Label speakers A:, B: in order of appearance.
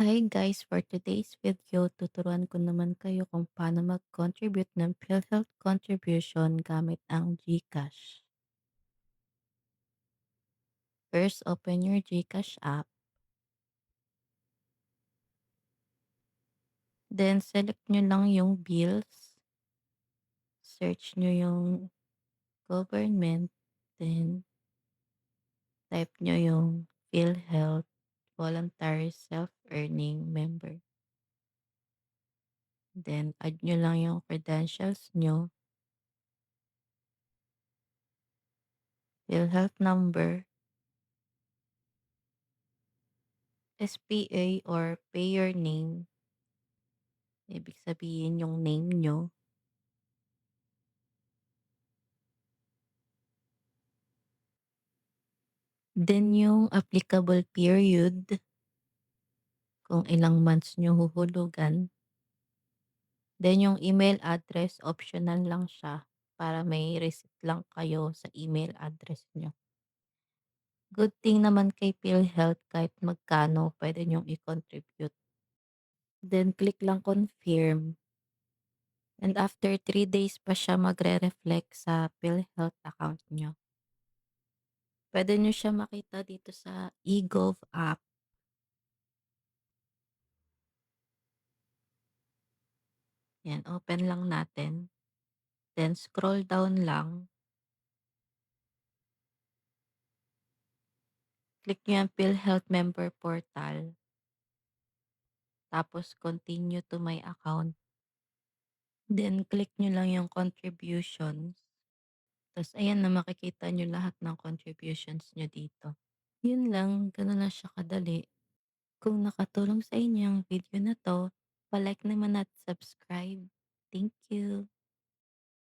A: Hi guys! For today's video, tuturuan ko naman kayo kung paano mag-contribute ng PhilHealth contribution gamit ang GCash. First, open your GCash app. Then, select nyo lang yung bills. Search nyo yung government. Then, type nyo yung PhilHealth Voluntary Self-Earning Member. Then, add nyo lang yung credentials nyo, PhilHealth number, SPA or payer name. Ibig sabihin yung name nyo. Then yung applicable period, kung ilang months nyo huhulugan. Then yung email address, optional lang siya para may receipt lang kayo sa email address nyo. Good thing naman kay PhilHealth kahit magkano pwede nyong i-contribute. Then click lang confirm. And after 3 days pa siya magre-reflect sa PhilHealth account nyo. Pwede nyo siya makita dito sa eGov app. Yan, open lang natin. Then scroll down lang. Click nyo yung PhilHealth member portal. Tapos continue to my account. Then click nyo lang yung contributions. Tapos ayan na makikita nyo lahat ng contributions nyo dito. Yun lang, ganun lang siya kadali. Kung nakatulong sa inyo ang video na to, palike naman at subscribe. Thank you.